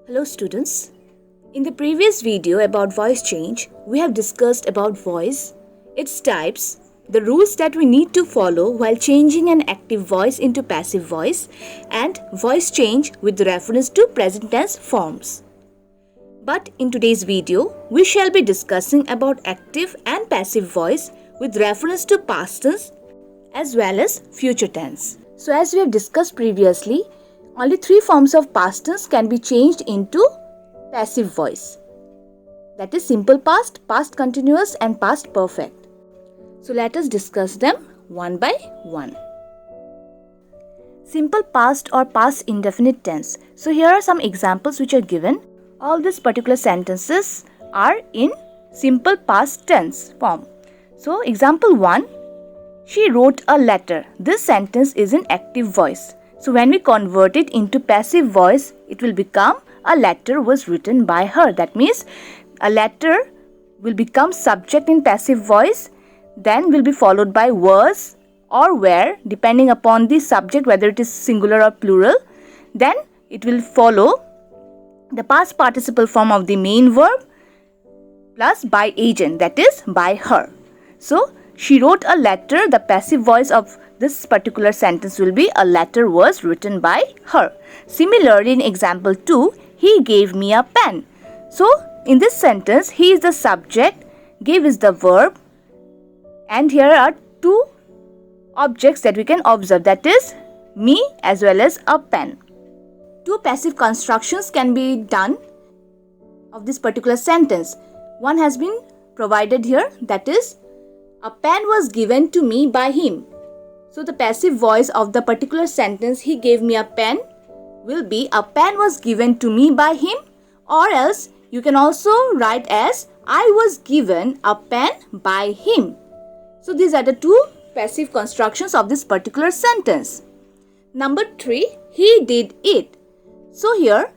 Hello students. In the previous video about voice change, we have discussed about voice, its types, the rules that we need to follow while changing an active voice into passive voice, and voice change with reference to present tense forms. But in today's video, we shall be discussing about active and passive voice with reference to past tense as well as future tense. So as we have discussed previously, only three forms of past tense can be changed into passive voice. That is simple past, past continuous and past perfect. So let us discuss them one by one. Simple past or past indefinite tense. So here are some examples which are given. All these particular sentences are in simple past tense form. So example 1, she wrote a letter. This sentence is in active voice. So when we convert it into passive voice, it will become a letter was written by her. That means a letter will become subject in passive voice, then will be followed by was or were depending upon the subject, whether it is singular or plural. Then it will follow the past participle form of the main verb plus by agent, that is by her. So she wrote a letter. The passive voice of this particular sentence will be a letter was written by her. Similarly, in example 2, he gave me a pen. So in this sentence, he is the subject, gave is the verb, and here are two objects that we can observe, that is me as well as a pen. Two passive constructions can be done of this particular sentence. One has been provided here, that is a pen was given to me by him. So the passive voice of the particular sentence, he gave me a pen, will be a pen was given to me by him, or else you can also write as I was given a pen by him. So these are the two passive constructions of this particular sentence. Number 3, he did it. So here,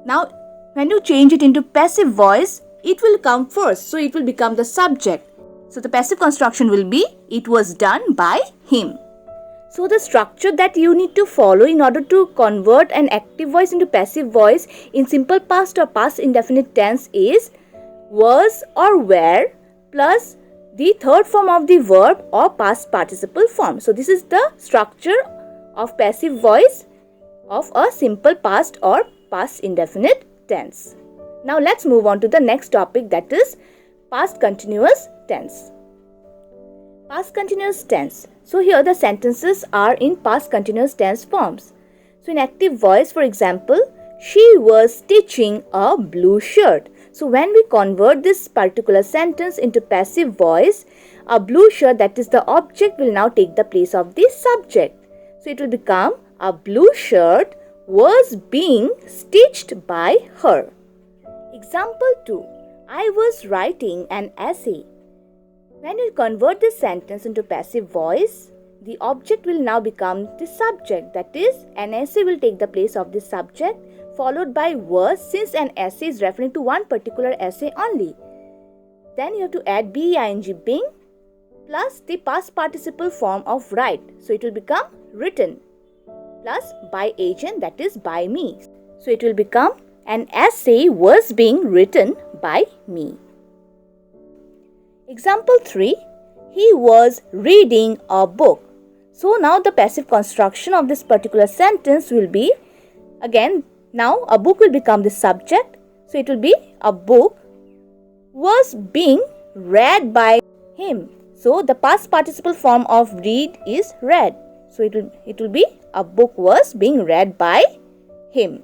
now when you change it into passive voice, it will come first. So it will become the subject. So the passive construction will be it was done by him. So the structure that you need to follow in order to convert an active voice into passive voice in simple past or past indefinite tense is was or were plus the third form of the verb or past participle form. So this is the structure of passive voice of a simple past or past indefinite tense. Now let's move on to the next topic, that is past continuous tense. Past continuous tense. So here the sentences are in past continuous tense forms. So in active voice, for example, she was stitching a blue shirt. So when we convert this particular sentence into passive voice, a blue shirt, that is the object, will now take the place of the subject. So it will become a blue shirt was being stitched by her. Example 2, I was writing an essay. When we convert this sentence into passive voice, the object will now become the subject, that is an essay will take the place of the subject, followed by was, since an essay is referring to one particular essay only. Then you have to add being plus the past participle form of write. So it will become written plus by agent, that is by me. So it will become an essay was being written by me. Example 3, he was reading a book. So now the passive construction of this particular sentence will be, again, now a book will become the subject. So it will be a book was being read by him. So the past participle form of read is read. So it will be a book was being read by him.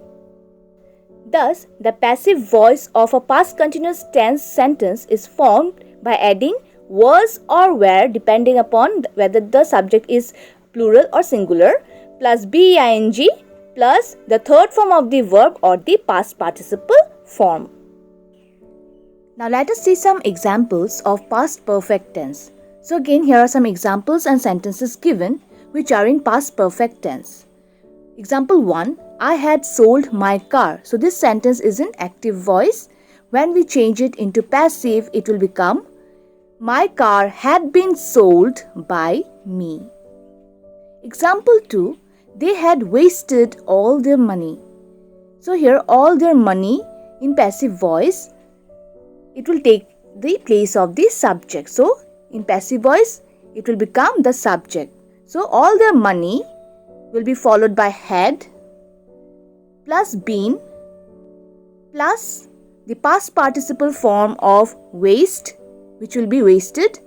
Thus, the passive voice of a past continuous tense sentence is formed by adding was or were depending upon whether the subject is plural or singular, plus being plus the third form of the verb or the past participle form. Now let us see some examples of past perfect tense. So again, here are some examples and sentences given which are in past perfect tense. Example 1, I had sold my car. So this sentence is in active voice. When we change it into passive, it will become my car had been sold by me. Example 2, they had wasted all their money. So here all their money in passive voice, it will take the place of the subject. So in passive voice, it will become the subject. So all their money will be followed by had plus been plus the past participle form of waste, which will be wasted,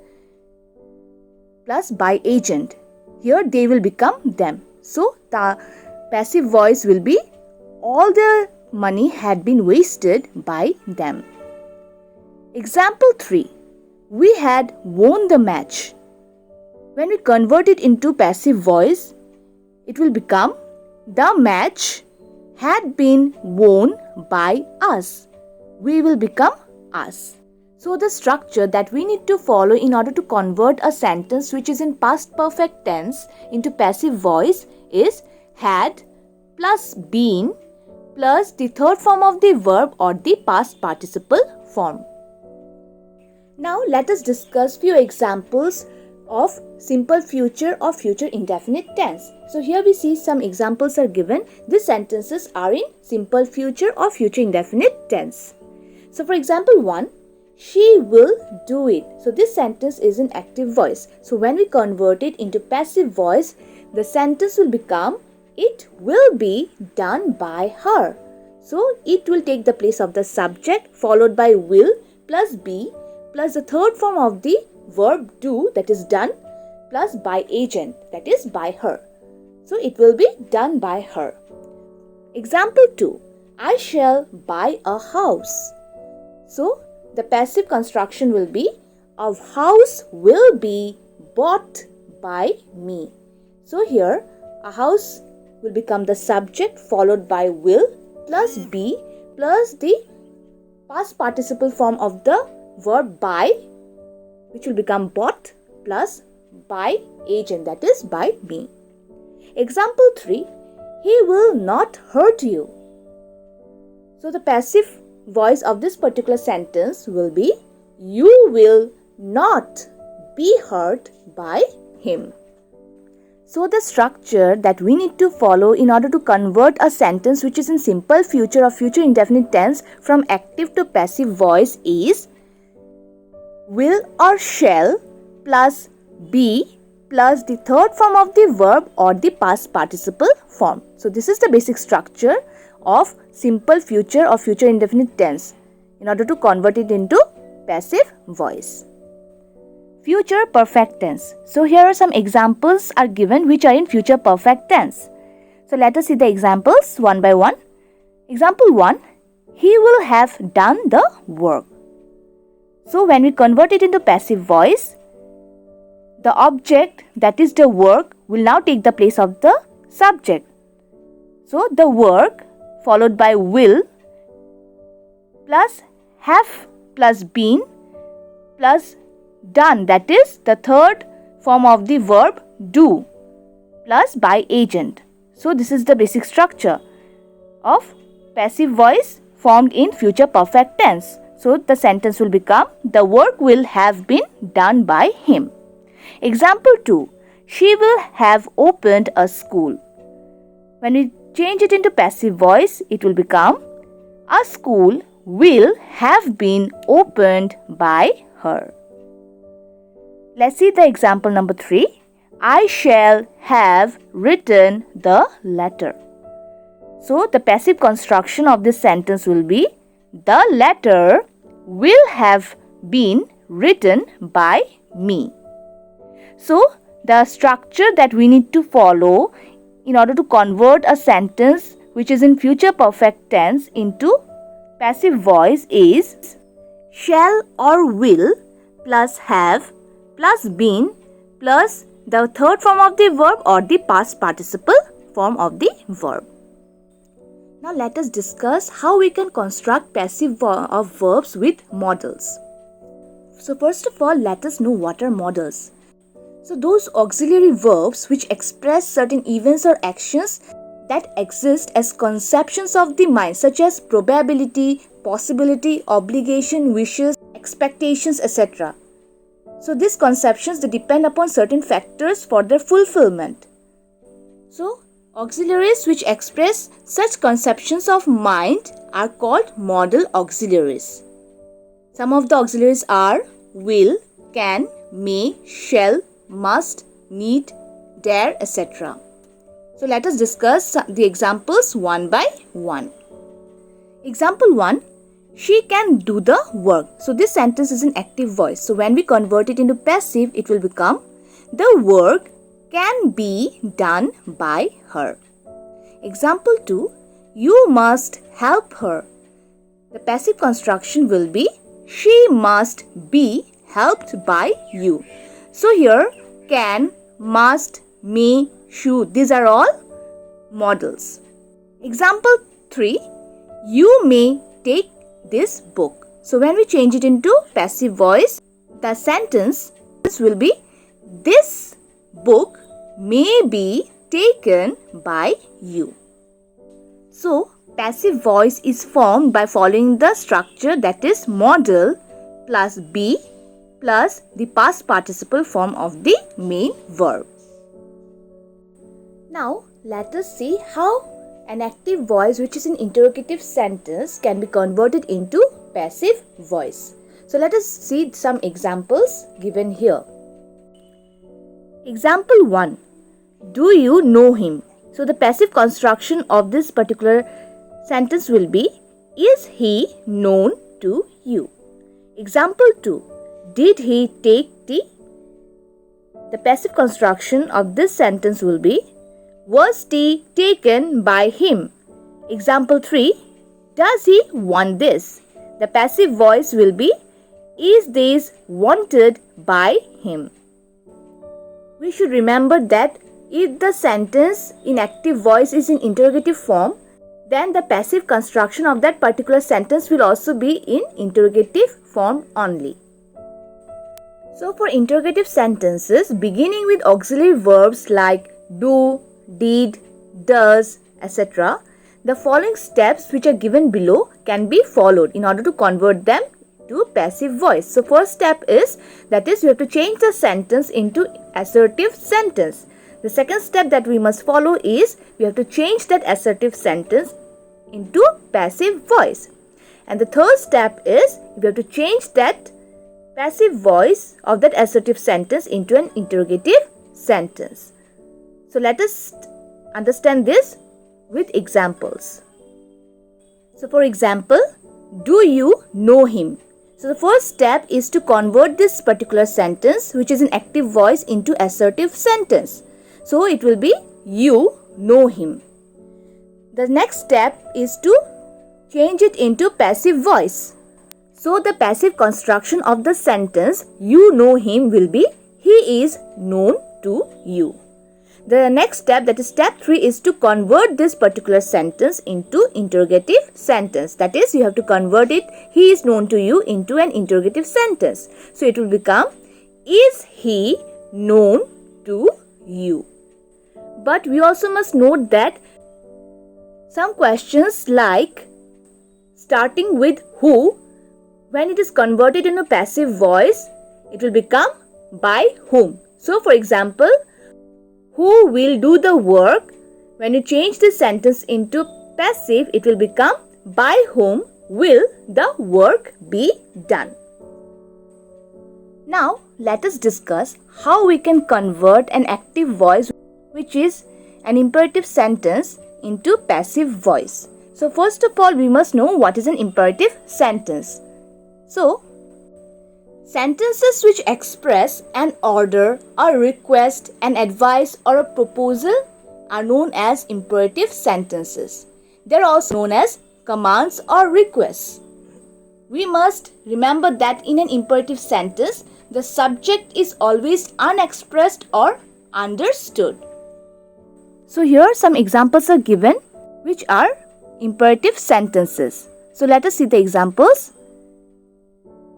plus by agent. Here they will become them. So the passive voice will be all their money had been wasted by them. Example 3. We had won the match. When we convert it into passive voice, it will become the match had been won by us. We will become us. So the structure that we need to follow in order to convert a sentence which is in past perfect tense into passive voice is had plus been plus the third form of the verb or the past participle form. Now let us discuss few examples of simple future or future indefinite tense. So here we see some examples are given. These sentences are in simple future or future indefinite tense. So for example 1, she will do it. So this sentence is in active voice. So when we convert it into passive voice, the sentence will become it will be done by her. So it will take the place of the subject followed by will plus be plus the third form of the verb do, that is done, plus by agent, that is by her. So it will be done by her. Example 2. I shall buy a house. So the passive construction will be a house will be bought by me. So here a house will become the subject followed by will plus be plus the past participle form of the verb by, which will become bought plus by agent, that is by me. Example 3. He will not hurt you. So the passive voice of this particular sentence will be you will not be hurt by him. So the structure that we need to follow in order to convert a sentence which is in simple future or future indefinite tense from active to passive voice is will or shall plus be plus the third form of the verb or the past participle form. So this is the basic structure of simple future or future indefinite tense in order to convert it into passive voice. Future perfect tense. So here are some examples are given which are in future perfect tense. So let us see the examples one by one. Example 1. He will have done the work. So when we convert it into passive voice, the object, that is the work, will now take the place of the subject. So the work followed by will plus have plus been plus done, that is the third form of the verb do plus by agent. So this is the basic structure of passive voice formed in future perfect tense. So the sentence will become the work will have been done by him. Example 2. She will have opened a school. When we change it into passive voice, it will become a school will have been opened by her. Let's see the example number 3. I shall have written the letter. So the passive construction of this sentence will be the letter will have been written by me. So the structure that we need to follow in order to convert a sentence which is in future perfect tense into passive voice is shall or will plus have plus been plus the third form of the verb or the past participle form of the verb. Now let us discuss how we can construct passive of verbs with modals. So first of all, let us know what are modals. So those auxiliary verbs which express certain events or actions that exist as conceptions of the mind, such as probability, possibility, obligation, wishes, expectations, etc. So these conceptions, they depend upon certain factors for their fulfillment. So Auxiliaries which express such conceptions of mind are called modal auxiliaries. Some of the auxiliaries are will, can, may, shall, must, need, dare, etc. So let us discuss the examples one by one. Example 1. She can do the work. So this sentence is an active voice. So when we convert it into passive, it will become the work can be done by her. Example 2. You must help her. The passive construction will be she must be helped by you. So here can, must, may, should, these are all modals. Example 3. You may take this book. So when we change it into passive voice, the sentence will be this book may be taken by you. So passive voice is formed by following the structure, that is modal plus be plus the past participle form of the main verb. Now let us see how an active voice which is an interrogative sentence can be converted into passive voice. So let us see some examples given here. Example 1. Do you know him? So the passive construction of this particular sentence will be is he known to you? Example 2. Did he take tea? The passive construction of this sentence will be was tea taken by him? Example 3. Does he want this? The passive voice will be is this wanted by him? We should remember that if the sentence in active voice is in interrogative form, then the passive construction of that particular sentence will also be in interrogative form only. So for interrogative sentences beginning with auxiliary verbs like do, did, does, etc., the following steps which are given below can be followed in order to convert them to passive voice. So first step is, that is, you have to change the sentence into assertive sentence. The second step that we must follow is we have to change that assertive sentence into passive voice. And the third step is we have to change that passive voice of that assertive sentence into an interrogative sentence. So let us understand this with examples. So for example, do you know him? So the first step is to convert this particular sentence which is an active voice into assertive sentence. So it will be you know him. The next step is to change it into passive voice. So the passive construction of the sentence you know him will be he is known to you. The next step, that is step 3, is to convert this particular sentence into interrogative sentence. That is, you have to convert it he is known to you into an interrogative sentence. So it will become is he known to you. But we also must note that some questions like starting with who, when it is converted into passive voice, it will become by whom. So for example, who will do the work? When you change the sentence into passive, it will become by whom will the work be done. Now let us discuss how we can convert an active voice which is an imperative sentence into passive voice. So first of all, we must know what is an imperative sentence. So sentences which express an order, a request, an advice or a proposal are known as imperative sentences. They are also known as commands or requests. We must remember that in an imperative sentence, the subject is always unexpressed or understood. So here some examples are given which are imperative sentences. So let us see the examples.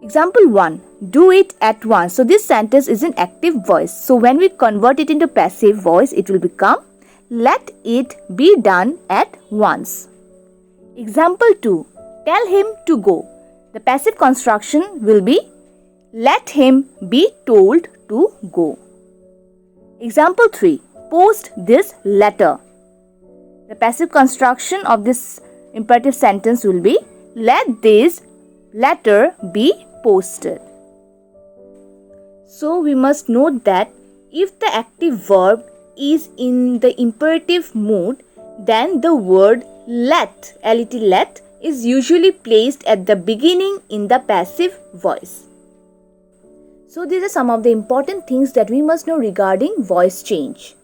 Example 1. Do it at once. So this sentence is an active voice. So when we convert it into passive voice, it will become let it be done at once. Example 2. Tell him to go. The passive construction will be let him be told to go. Example 3. Post this letter. The passive construction of this imperative sentence will be, let this letter be posted. So we must note that if the active verb is in the imperative mood, then the word let, let, is usually placed at the beginning in the passive voice. So these are some of the important things that we must know regarding voice change.